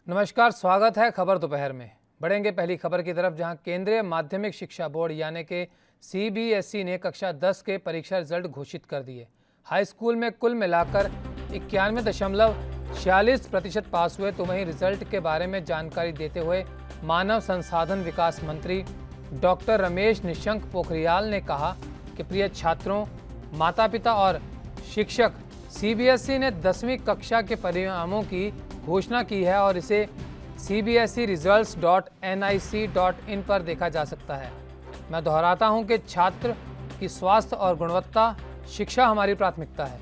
नमस्कार, स्वागत है खबर दोपहर में। बढ़ेंगे पहली खबर की तरफ, जहां केंद्रीय माध्यमिक शिक्षा बोर्ड यानी कि सीबीएसई ने कक्षा 10 के परीक्षा रिजल्ट घोषित कर दिए। हाई स्कूल में कुल मिलाकर 91.46% पास हुए। तो वहीं रिजल्ट के बारे में जानकारी देते हुए मानव संसाधन विकास मंत्री डॉक्टर रमेश निशंक पोखरियाल ने कहा कि प्रिय छात्रों, माता पिता और शिक्षक, सीबीएसई ने 10वीं कक्षा के परिणामों की घोषणा की है और इसे cbseresults.nic.in पर देखा जा सकता है। मैं दोहराता हूं कि छात्र की स्वास्थ्य और गुणवत्ता शिक्षा हमारी प्राथमिकता है।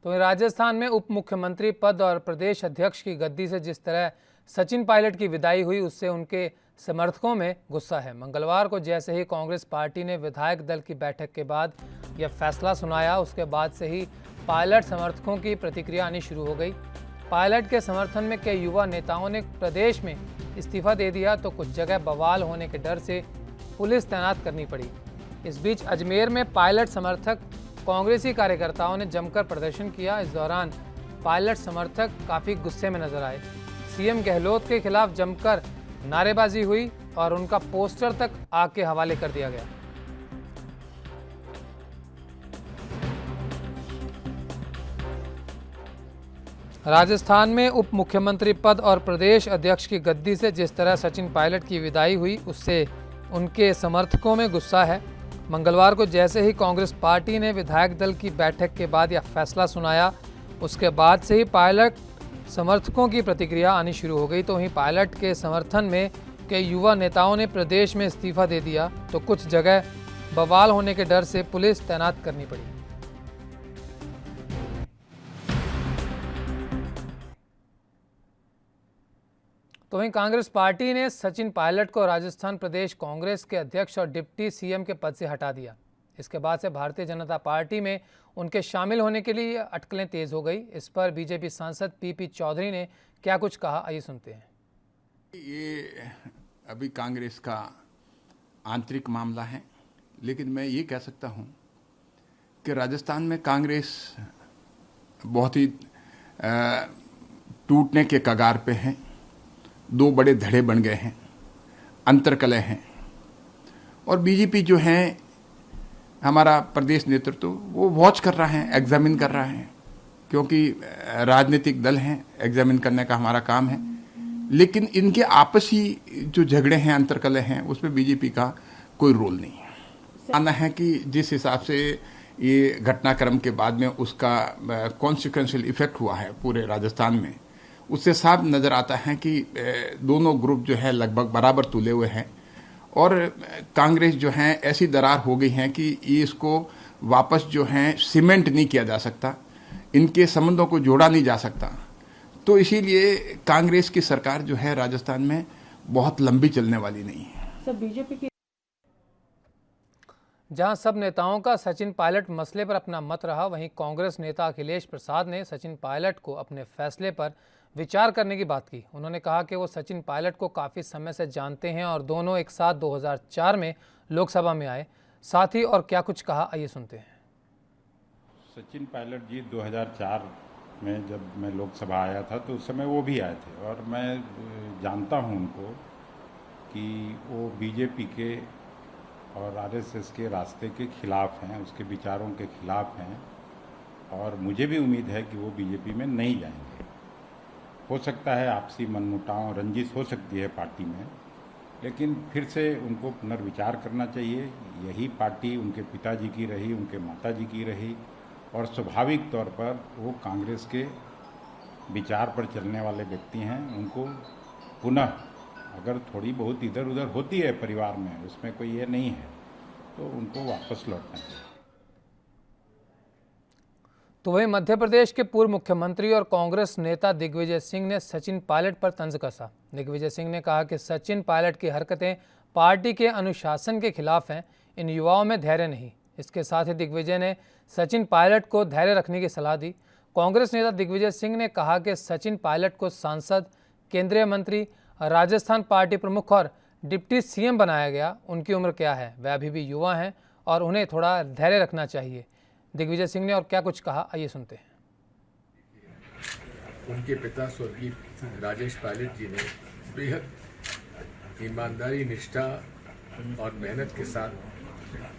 तो राजस्थान में उप मुख्यमंत्री पद और प्रदेश अध्यक्ष की गद्दी से जिस तरह सचिन पायलट की विदाई हुई, उससे उनके समर्थकों में गुस्सा है। मंगलवार को जैसे ही कांग्रेस पार्टी ने विधायक दल की बैठक के बाद यह फैसला सुनाया, उसके बाद से ही पायलट समर्थकों की प्रतिक्रिया आनी शुरू हो गई। पायलट के समर्थन में कई युवा नेताओं ने प्रदेश में इस्तीफा दे दिया, तो कुछ जगह बवाल होने के डर से पुलिस तैनात करनी पड़ी। इस बीच अजमेर में पायलट समर्थक कांग्रेसी कार्यकर्ताओं ने जमकर प्रदर्शन किया। इस दौरान पायलट समर्थक काफ़ी गुस्से में नजर आए। सीएम गहलोत के खिलाफ जमकर नारेबाजी हुई और उनका पोस्टर तक आग के हवाले कर दिया गया। राजस्थान में उप मुख्यमंत्री पद और प्रदेश अध्यक्ष की गद्दी से जिस तरह सचिन पायलट की विदाई हुई, उससे उनके समर्थकों में गुस्सा है। मंगलवार को जैसे ही कांग्रेस पार्टी ने विधायक दल की बैठक के बाद यह फैसला सुनाया, उसके बाद से ही पायलट समर्थकों की प्रतिक्रिया आनी शुरू हो गई। तो वहीं पायलट के समर्थन में कई युवा नेताओं ने प्रदेश में इस्तीफा दे दिया, तो कुछ जगह बवाल होने के डर से पुलिस तैनात करनी पड़ी। तो वहीं कांग्रेस पार्टी ने सचिन पायलट को राजस्थान प्रदेश कांग्रेस के अध्यक्ष और डिप्टी सीएम के पद से हटा दिया। इसके बाद से भारतीय जनता पार्टी में उनके शामिल होने के लिए अटकलें तेज हो गई। इस पर बीजेपी सांसद पीपी चौधरी ने क्या कुछ कहा, आइए सुनते हैं। ये अभी कांग्रेस का आंतरिक मामला है, लेकिन मैं ये कह सकता हूँ कि राजस्थान में कांग्रेस बहुत ही टूटने के कगार पे है। दो बड़े धड़े बन गए हैं, अंतर्कलह हैं, और बीजेपी जो है, हमारा प्रदेश नेतृत्व वो वॉच कर रहा है, एग्जामिन कर रहा है, क्योंकि राजनीतिक दल हैं, एग्जामिन करने का हमारा काम है। लेकिन इनके आपसी जो झगड़े हैं, अंतर्कलह हैं, उसमें बीजेपी का कोई रोल नहीं है। मानना है कि जिस हिसाब से ये घटनाक्रम के बाद में उसका कॉन्सिक्वेंशियल इफेक्ट हुआ है पूरे राजस्थान में, उससे साफ नज़र आता है कि दोनों ग्रुप जो है लगभग बराबर तुले हुए हैं, और कांग्रेस जो है ऐसी दरार हो गई है कि ये इसको वापस जो है सीमेंट नहीं किया जा सकता, इनके संबंधों को जोड़ा नहीं जा सकता। तो इसीलिए कांग्रेस की सरकार जो है राजस्थान में बहुत लंबी चलने वाली नहीं है। सब बीजेपी की जहां सब नेताओं का सचिन पायलट मसले पर अपना मत रहा, वहीं कांग्रेस नेता अखिलेश प्रसाद ने सचिन पायलट को अपने फैसले पर विचार करने की बात की। उन्होंने कहा कि वो सचिन पायलट को काफ़ी समय से जानते हैं और दोनों एक साथ 2004 में लोकसभा में आए। साथ ही और क्या कुछ कहा, आइए सुनते हैं। सचिन पायलट जी 2004 में जब मैं लोकसभा आया था, तो उस समय वो भी आए थे, और मैं जानता हूँ उनको कि वो बीजेपी के और आरएसएस के रास्ते के खिलाफ हैं, उसके विचारों के खिलाफ हैं, और मुझे भी उम्मीद है कि वो बीजेपी में नहीं जाएंगे। हो सकता है आपसी मनमुटाव, रंजिश हो सकती है पार्टी में, लेकिन फिर से उनको पुनर्विचार करना चाहिए। यही पार्टी उनके पिताजी की रही, उनके माताजी की रही, और स्वाभाविक तौर पर वो कांग्रेस के विचार पर चलने वाले व्यक्ति हैं। उनको पुनः, अगर थोड़ी बहुत इधर उधर होती है परिवार में, उसमें कोई ये नहीं है, तो उनको वापस लौटना चाहिए। तो वहीं मध्य प्रदेश के पूर्व मुख्यमंत्री और कांग्रेस नेता दिग्विजय सिंह ने सचिन पायलट पर तंज कसा। दिग्विजय सिंह ने कहा कि सचिन पायलट की हरकतें पार्टी के अनुशासन के खिलाफ हैं, इन युवाओं में धैर्य नहीं। इसके साथ ही दिग्विजय ने सचिन पायलट को धैर्य रखने की सलाह दी। कांग्रेस नेता दिग्विजय सिंह ने कहा कि सचिन पायलट को सांसद, केंद्रीय मंत्री, राजस्थान पार्टी प्रमुख और डिप्टी सीएम बनाया गया, उनकी उम्र क्या है? वह अभी भी युवा हैं और उन्हें थोड़ा धैर्य रखना चाहिए। दिग्विजय सिंह ने और क्या कुछ कहा, आइए सुनते हैं। उनके पिता स्वर्गीय राजेश पायलट जी ने बेहद ईमानदारी, निष्ठा और मेहनत के साथ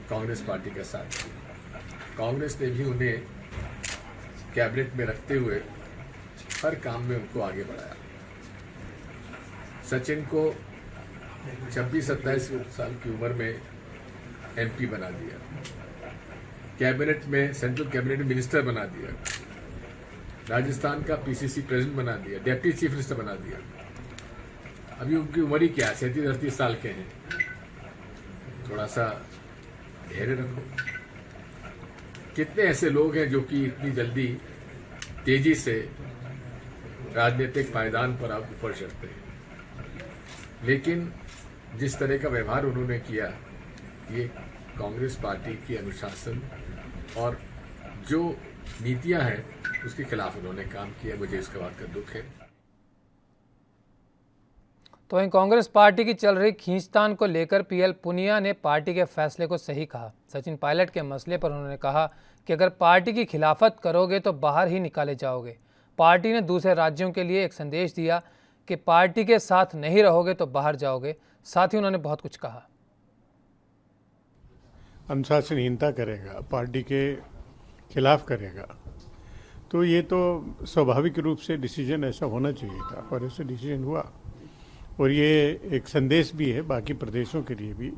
कांग्रेस पार्टी का साथ दिया। कांग्रेस ने भी उन्हें कैबिनेट में रखते हुए हर काम में उनको आगे बढ़ाया। सचिन को 26-27 साल की उम्र में एमपी बना दिया, कैबिनेट में, सेंट्रल कैबिनेट में मिनिस्टर बना दिया, राजस्थान का पीसीसी प्रेसिडेंट बना दिया, डेप्टी चीफ मिनिस्टर बना दिया। अभी उनकी उम्र ही क्या है, 37-38 साल के हैं। थोड़ा सा धैर्य रखो। कितने ऐसे लोग हैं जो कि इतनी जल्दी तेजी से राजनीतिक पायदान पर आप ऊपर चढ़ते हैं, लेकिन जिस तरह का व्यवहार उन्होंने किया, ये कांग्रेस पार्टी की अनुशासन और जो नीतियां हैं उसके खिलाफ उन्होंने काम किया। मुझे इसका बात का दुख है। तो वहीं कांग्रेस पार्टी की चल रही खींचतान को लेकर पीएल पुनिया ने पार्टी के फैसले को सही कहा। सचिन पायलट के मसले पर उन्होंने कहा कि अगर पार्टी की खिलाफत करोगे तो बाहर ही निकाले जाओगे। पार्टी ने दूसरे राज्यों के लिए एक संदेश दिया कि पार्टी के साथ नहीं रहोगे तो बाहर जाओगे। साथ ही उन्होंने बहुत कुछ कहा। अनुशासनहीनता करेगा, पार्टी के खिलाफ करेगा, तो ये तो स्वाभाविक रूप से डिसीजन ऐसा होना चाहिए था और ऐसा डिसीजन हुआ। और ये एक संदेश भी है बाकी प्रदेशों के लिए भी,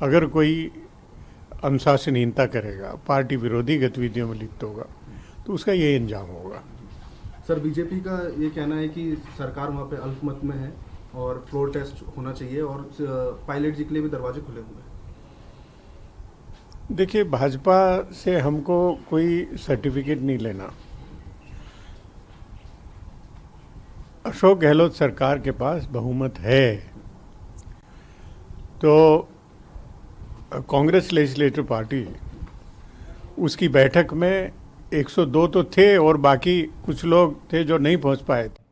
अगर कोई अनुशासनहीनता करेगा, पार्टी विरोधी गतिविधियों में लिप्त होगा, तो उसका ये अंजाम होगा। सर, बीजेपी का ये कहना है कि सरकार वहाँ पे अल्पमत में है और फ्लोर टेस्ट होना चाहिए और पायलट जी के लिए भी दरवाजे खुले हुए हैं। देखिए, भाजपा से हमको कोई सर्टिफिकेट नहीं लेना। अशोक गहलोत सरकार के पास बहुमत है, तो कांग्रेस लेजिस्लेटिव पार्टी उसकी बैठक में 102 तो थे और बाकी कुछ लोग थे जो नहीं पहुंच पाए थे।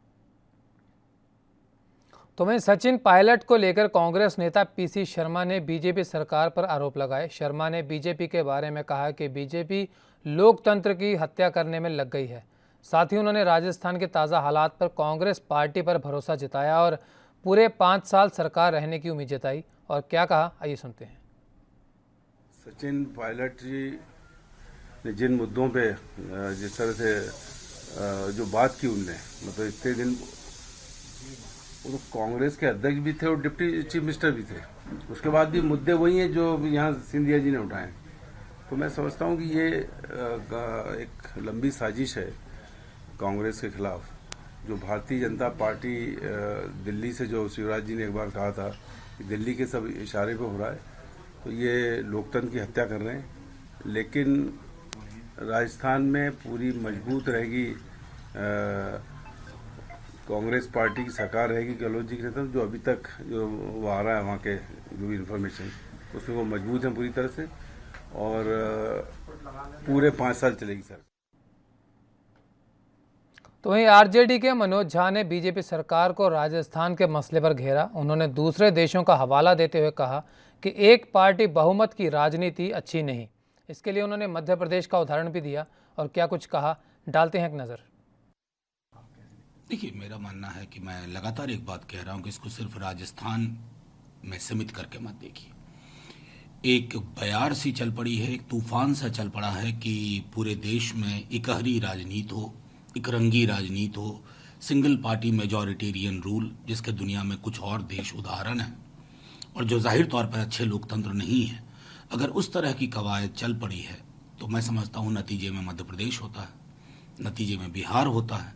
तो वहीं सचिन पायलट को लेकर कांग्रेस नेता पीसी शर्मा ने बीजेपी सरकार पर आरोप लगाए। शर्मा ने बीजेपी के बारे में कहा कि बीजेपी लोकतंत्र की हत्या करने में लग गई है। साथ ही उन्होंने राजस्थान के ताज़ा हालात पर कांग्रेस पार्टी पर भरोसा जताया और पूरे 5 साल सरकार रहने की उम्मीद जताई। और क्या कहा, आइए सुनते हैं। सचिन पायलट जी ने जिन मुद्दों पे जिस तरह से जो बात की उनने, मतलब इतने दिन वो तो कांग्रेस के अध्यक्ष भी थे और डिप्टी चीफ मिनिस्टर भी थे, उसके बाद भी मुद्दे वही हैं जो यहाँ सिंधिया जी ने उठाए। तो मैं समझता हूँ कि ये एक लंबी साजिश है कांग्रेस के खिलाफ, जो भारतीय जनता पार्टी दिल्ली से, जो शिवराज जी ने एक बार कहा था कि दिल्ली के सब इशारे पे हो रहा है, तो ये लोकतंत्र की हत्या कर रहे हैं। लेकिन राजस्थान में पूरी मजबूत रहेगी कांग्रेस पार्टी की सरकार रहेगी गहलोत जी के नेतृत्व, जो अभी तक जो वो आ रहा है वहाँ के जो भी इन्फॉर्मेशन, उसमें वो मजबूत हैं पूरी तरह से और पूरे 5 साल चलेगी सर। तो वहीं आरजेडी के मनोज झा ने बीजेपी सरकार को राजस्थान के मसले पर घेरा। उन्होंने दूसरे देशों का हवाला देते हुए कहा कि एक पार्टी बहुमत की राजनीति अच्छी नहीं। इसके लिए उन्होंने मध्य प्रदेश का उदाहरण भी दिया और क्या कुछ कहा, डालते हैं एक नज़र। देखिए, मेरा मानना है कि मैं लगातार एक बात कह रहा हूं कि इसको सिर्फ राजस्थान में सीमित करके मत देखिए। एक बयार सी चल पड़ी है, एक तूफान सा चल पड़ा है कि पूरे देश में इकहरी राजनीति हो, इकरंगी राजनीति हो, सिंगल पार्टी मेजॉरिटेरियन रूल, जिसके दुनिया में कुछ और देश उदाहरण हैं और जो जाहिर तौर पर अच्छे लोकतंत्र नहीं है। अगर उस तरह की कवायद चल पड़ी है तो मैं समझता हूँ नतीजे में मध्य प्रदेश होता है, नतीजे में बिहार होता है,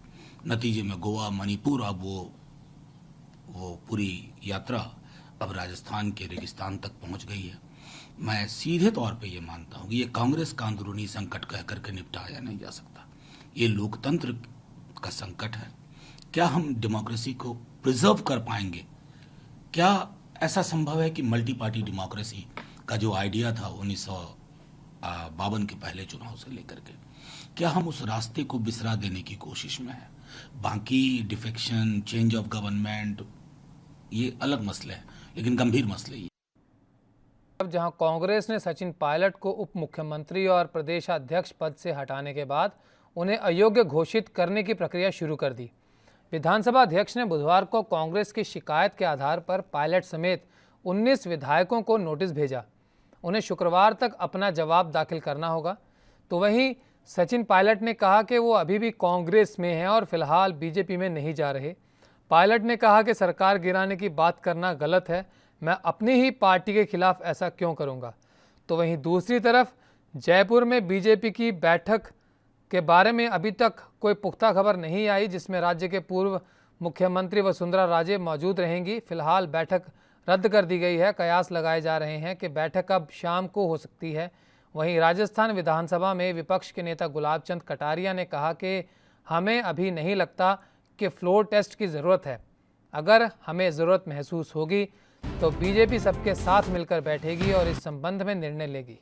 नतीजे में गोवा, मणिपुर, अब वो पूरी यात्रा अब राजस्थान के रेगिस्तान तक पहुंच गई है। मैं सीधे तौर पे ये मानता हूँ कि ये कांग्रेस का अंदरूनी संकट कह करके निपटाया नहीं जा सकता। ये लोकतंत्र का संकट है। क्या हम डेमोक्रेसी को प्रिजर्व कर पाएंगे? क्या ऐसा संभव है कि मल्टी पार्टी डेमोक्रेसी का जो आइडिया था 1952 के पहले चुनाव से लेकर के, क्या हम उस रास्ते को बिसरा देने की कोशिश में हैं? बाकी डिफेक्शन, चेंज ऑफ गवर्नमेंट, ये अलग मसले हैं, लेकिन गंभीर मसले ये। अब जहां कांग्रेस ने सचिन पायलट को उप मुख्यमंत्री और प्रदेशाध्यक्ष पद से हटाने के बाद उन्हें अयोग्य घोषित करने की प्रक्रिया शुरू कर दी। विधानसभा अध्यक्ष ने बुधवार को कांग्रेस की शिकायत के आधार पर पायलट समेत 19 विधायकों को नोटिस भेजा। उन्हें शुक्रवार तक अपना जवाब दाखिल करना होगा। तो वहीं सचिन पायलट ने कहा कि वो अभी भी कांग्रेस में हैं और फिलहाल बीजेपी में नहीं जा रहे। पायलट ने कहा कि सरकार गिराने की बात करना गलत है, मैं अपनी ही पार्टी के खिलाफ ऐसा क्यों करूंगा। तो वहीं दूसरी तरफ जयपुर में बीजेपी की बैठक के बारे में अभी तक कोई पुख्ता खबर नहीं आई, जिसमें राज्य के पूर्व मुख्यमंत्री वसुंधरा राजे मौजूद रहेंगी। फिलहाल बैठक रद्द कर दी गई है। कयास लगाए जा रहे हैं कि बैठक अब शाम को हो सकती है। वहीं राजस्थान विधानसभा में विपक्ष के नेता गुलाब चंद कटारिया ने कहा कि हमें अभी नहीं लगता कि फ्लोर टेस्ट की ज़रूरत है। अगर हमें ज़रूरत महसूस होगी तो बीजेपी सबके साथ मिलकर बैठेगी और इस संबंध में निर्णय लेगी।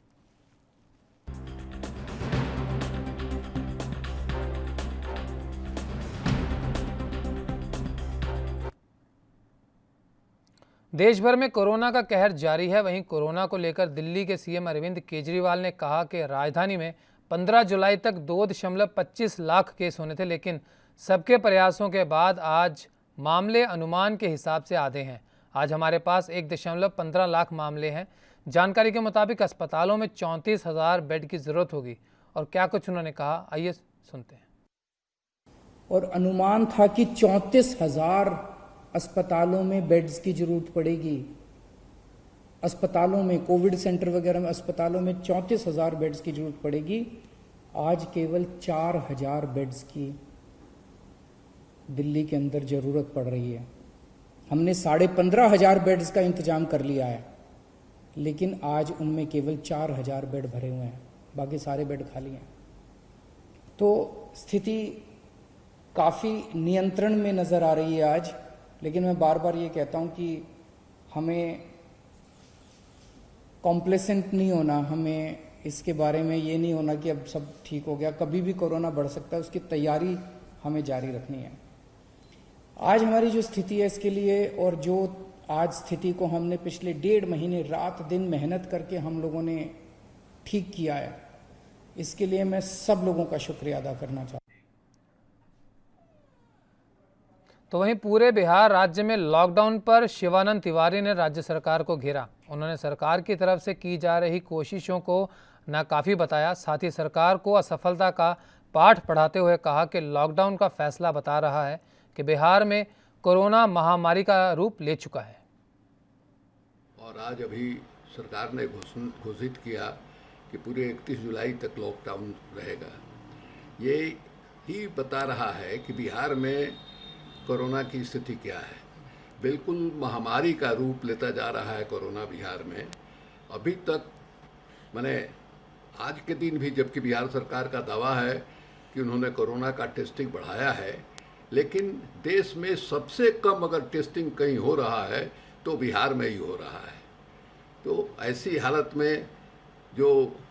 देश भर में कोरोना का कहर जारी है। वहीं कोरोना को लेकर दिल्ली के सीएम अरविंद केजरीवाल ने कहा कि राजधानी में 15 जुलाई तक 2.25 लाख केस होने थे, लेकिन सबके प्रयासों के बाद आज मामले अनुमान के हिसाब से आधे हैं। आज हमारे पास 1.15 लाख मामले हैं। जानकारी के मुताबिक अस्पतालों में 34,000 बेड की ज़रूरत होगी। और क्या कुछ उन्होंने कहा, आइए सुनते हैं। और अनुमान था कि 34,000 अस्पतालों में बेड्स की जरूरत पड़ेगी। अस्पतालों में, कोविड सेंटर वगैरह में, अस्पतालों में 34,000 बेड्स की जरूरत पड़ेगी। आज केवल 4,000 बेड्स की दिल्ली के अंदर जरूरत पड़ रही है। हमने 15,500 बेड्स का इंतजाम कर लिया है, लेकिन आज उनमें केवल 4,000 बेड भरे हुए हैं, बाकी सारे बेड खाली हैं। तो स्थिति काफ़ी नियंत्रण में नज़र आ रही है आज। लेकिन मैं बार बार ये कहता हूँ कि हमें कॉम्प्लेसेंट नहीं होना, हमें इसके बारे में ये नहीं होना कि अब सब ठीक हो गया। कभी भी कोरोना बढ़ सकता है, उसकी तैयारी हमें जारी रखनी है। आज हमारी जो स्थिति है इसके लिए, और जो आज स्थिति को हमने पिछले 1.5 महीने रात दिन मेहनत करके हम लोगों ने ठीक किया है, इसके लिए मैं सब लोगों का शुक्रिया अदा करना चाहता हूँ। तो वहीं पूरे बिहार राज्य में लॉकडाउन पर शिवानंद तिवारी ने राज्य सरकार को घेरा। उन्होंने सरकार की तरफ से की जा रही कोशिशों को नाकाफी बताया। साथ ही सरकार को असफलता का पाठ पढ़ाते हुए कहा कि लॉकडाउन का फैसला बता रहा है कि बिहार में कोरोना महामारी का रूप ले चुका है। और आज अभी सरकार ने घोषित किया कि पूरे 31 जुलाई तक लॉकडाउन रहेगा। ये ही बता रहा है कि बिहार में कोरोना की स्थिति क्या है। बिल्कुल महामारी का रूप लेता जा रहा है कोरोना बिहार में। अभी तक मैंने आज के दिन भी, जबकि बिहार सरकार का दावा है कि उन्होंने कोरोना का टेस्टिंग बढ़ाया है, लेकिन देश में सबसे कम अगर टेस्टिंग कहीं हो रहा है तो बिहार में ही हो रहा है। तो ऐसी हालत में जो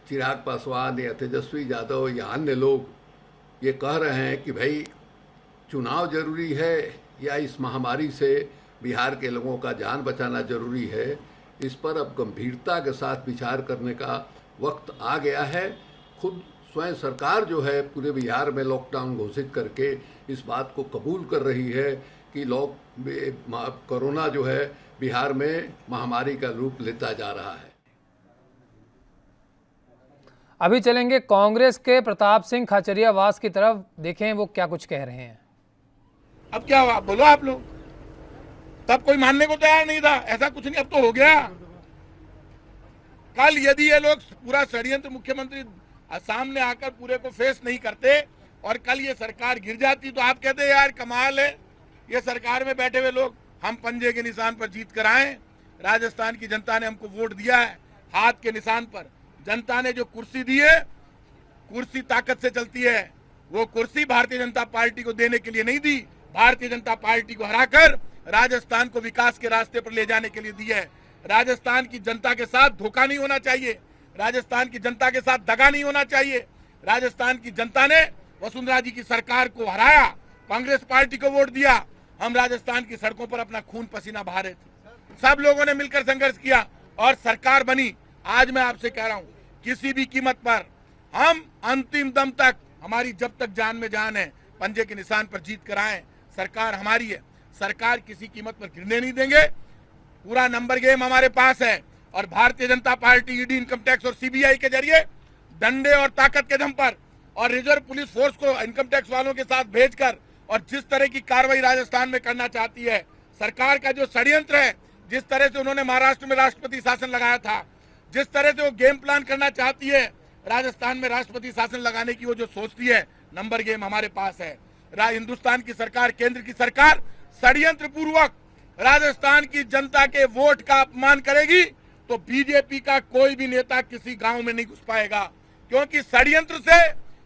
चिराग पासवान या तेजस्वी यादव या अन्य लोग ये कह रहे हैं कि भाई चुनाव जरूरी है या इस महामारी से बिहार के लोगों का जान बचाना जरूरी है, इस पर अब गंभीरता के साथ विचार करने का वक्त आ गया है। खुद स्वयं सरकार जो है पूरे बिहार में लॉकडाउन घोषित करके इस बात को कबूल कर रही है कि कोरोना जो है बिहार में महामारी का रूप लेता जा रहा है। अभी चलेंगे कांग्रेस के प्रताप सिंह खाचरियावास की तरफ, देखें वो क्या कुछ कह रहे हैं। अब क्या हुआ, बोलो आप लोग। तब कोई मानने को तैयार नहीं था, ऐसा कुछ नहीं, अब तो हो गया। कल यदि ये लोग पूरा षड्यंत्र मुख्यमंत्री सामने आकर पूरे को फेस नहीं करते और कल ये सरकार गिर जाती तो आप कहते यार कमाल है, ये सरकार में बैठे हुए लोग हम पंजे के निशान पर जीत कर आए। राजस्थान की जनता ने हमको वोट दिया है हाथ के निशान पर। जनता ने जो कुर्सी दी है, कुर्सी ताकत से चलती है, वो कुर्सी भारतीय जनता पार्टी को देने के लिए नहीं दी। भारतीय जनता पार्टी को हराकर राजस्थान को विकास के रास्ते पर ले जाने के लिए दी है। राजस्थान की जनता के साथ धोखा नहीं होना चाहिए, राजस्थान की जनता के साथ दगा नहीं होना चाहिए। राजस्थान की जनता ने वसुंधरा जी की सरकार को हराया, कांग्रेस पार्टी को वोट दिया। हम राजस्थान की सड़कों पर अपना खून पसीना बहा रहे थे। सब लोगों ने मिलकर संघर्ष किया और सरकार बनी। आज मैं आपसे कह रहा हूं, किसी भी कीमत पर हम अंतिम दम तक, हमारी जब तक जान में जान है, पंजे के निशान पर जीत कराएं। सरकार हमारी है, सरकार किसी कीमत पर गिरने नहीं देंगे। पूरा नंबर गेम हमारे पास है और Bharatiya Janata party ED, income tax और सीबीआई के जरिए डंडे और ताकत के दम पर और रिजर्व पुलिस फोर्स को इनकम टैक्स वालों के साथ भेजकर और जिस तरह की कार्रवाई राजस्थान में करना चाहती है सरकार का जो षड्यंत्र है, जिस तरह से उन्होंने महाराष्ट्र में राष्ट्रपति शासन लगाया था, जिस तरह से वो गेम प्लान करना चाहती है राजस्थान में राष्ट्रपति शासन लगाने की, वो जो सोचती है, नंबर गेम हमारे पास है। हिंदुस्तान की सरकार, केंद्र की सरकार षड्यंत्र पूर्वक राजस्थान की जनता के वोट का अपमान करेगी तो बीजेपी का कोई भी नेता किसी गांव में नहीं घुस पाएगा, क्योंकि षड्यंत्र से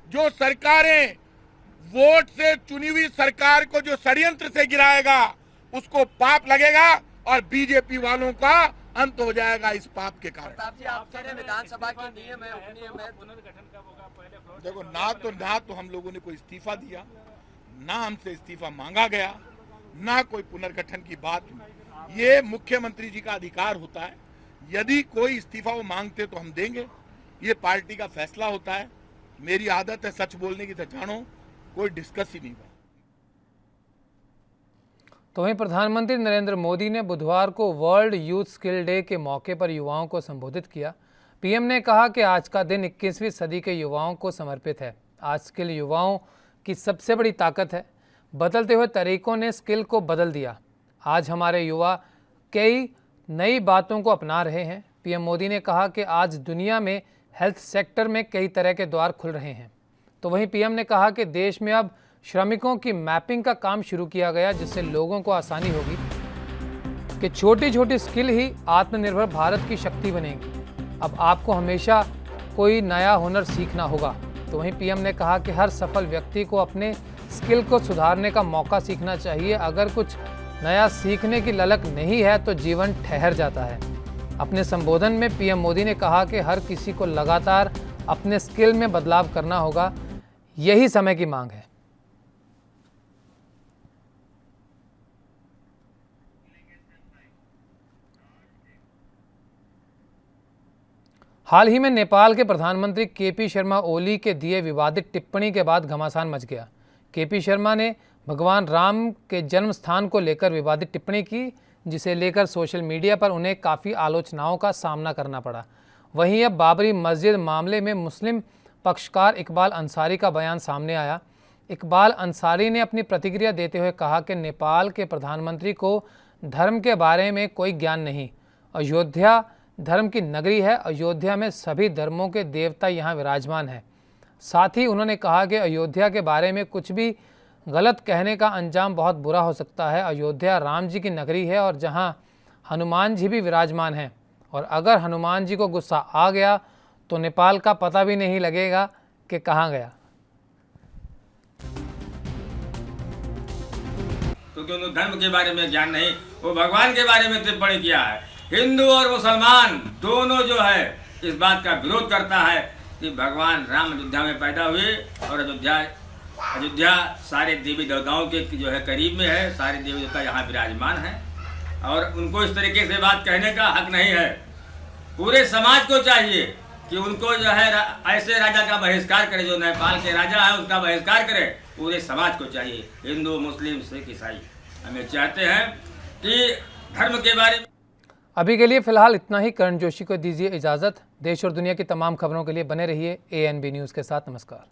जो सरकारें, वोट से चुनी हुई सरकार को जो षड्यंत्र से गिराएगा उसको पाप लगेगा और बीजेपी वालों का अंत हो जाएगा इस पाप के कारण। विधानसभा के नियम है, देखो, ना तो हम लोगों ने कोई इस्तीफा दिया, ना हमसे इस्तीफा मांगा गया, ना कोई पुनर्गठन की बात हुई। ये मुख्यमंत्री जी का अधिकार होता है, यदि कोई इस्तीफा वो मांगते तो हम देंगे, ये पार्टी का फैसला होता है। मेरी आदत है सच बोलने की, तो जानो कोई डिस्कस ही नहीं हुआ। तो वहीं प्रधानमंत्री नरेंद्र मोदी ने बुधवार को वर्ल्ड यूथ स्किल डे के मौके पर युवाओं को संबोधित किया। पीएम ने कहा कि आज का दिन 21वीं सदी के युवाओं को समर्पित है। आज स्किल युवाओं की सबसे बड़ी ताकत है। बदलते हुए तरीकों ने स्किल को बदल दिया। आज हमारे युवा कई नई बातों को अपना रहे हैं। पीएम मोदी ने कहा कि आज दुनिया में हेल्थ सेक्टर में कई तरह के द्वार खुल रहे हैं। तो वहीं पीएम ने कहा कि देश में अब श्रमिकों की मैपिंग का काम शुरू किया गया, जिससे लोगों को आसानी होगी कि छोटी छोटी स्किल ही आत्मनिर्भर भारत की शक्ति बनेगी। अब आपको हमेशा कोई नया हुनर सीखना होगा। तो वहीं पीएम ने कहा कि हर सफल व्यक्ति को अपने स्किल को सुधारने का मौका सीखना चाहिए। अगर कुछ नया सीखने की ललक नहीं है तो जीवन ठहर जाता है। अपने संबोधन में पीएम मोदी ने कहा कि हर किसी को लगातार अपने स्किल में बदलाव करना होगा, यही समय की मांग है। हाल ही में नेपाल के प्रधानमंत्री केपी शर्मा ओली के दिए विवादित टिप्पणी के बाद घमासान मच गया। केपी शर्मा ने भगवान राम के जन्म स्थान को लेकर विवादित टिप्पणी की, जिसे लेकर सोशल मीडिया पर उन्हें काफ़ी आलोचनाओं का सामना करना पड़ा। वहीं अब बाबरी मस्जिद मामले में मुस्लिम पक्षकार इकबाल अंसारी का बयान सामने आया। इकबाल अंसारी ने अपनी प्रतिक्रिया देते हुए कहा कि नेपाल के प्रधानमंत्री को धर्म के बारे में कोई ज्ञान नहीं। अयोध्या धर्म की नगरी है। अयोध्या में सभी धर्मों के देवता यहाँ विराजमान हैं। साथ ही उन्होंने कहा कि अयोध्या के बारे में कुछ भी गलत कहने का अंजाम बहुत बुरा हो सकता है। अयोध्या राम जी की नगरी है और जहाँ हनुमान जी भी विराजमान हैं, और अगर हनुमान जी को गुस्सा आ गया तो नेपाल का पता भी नहीं लगेगा कि कहाँ गया। क्योंकि उन्हें धर्म के बारे में ज्ञान नहीं, वो भगवान के बारे में टिप्पणी किया है। हिंदू और मुसलमान दोनों जो है इस बात का विरोध करता है कि भगवान राम अयोध्या में पैदा हुए और अयोध्या सारे देवी देवताओं के जो है करीब में है, सारे देवी देवता यहाँ विराजमान हैं और उनको इस तरीके से बात कहने का हक नहीं है। पूरे समाज को चाहिए कि उनको जो है ऐसे राजा का बहिष्कार करे, जो नेपाल के राजा है उसका बहिष्कार करे। पूरे समाज को चाहिए, हिंदू मुस्लिम सिख ईसाई। हमें चाहते हैं कि धर्म के बारे में। अभी के लिए फिलहाल इतना ही। करण जोशी को दीजिए इजाज़त। देश और दुनिया की तमाम खबरों के लिए बने रहिए ANB न्यूज़ के साथ। नमस्कार।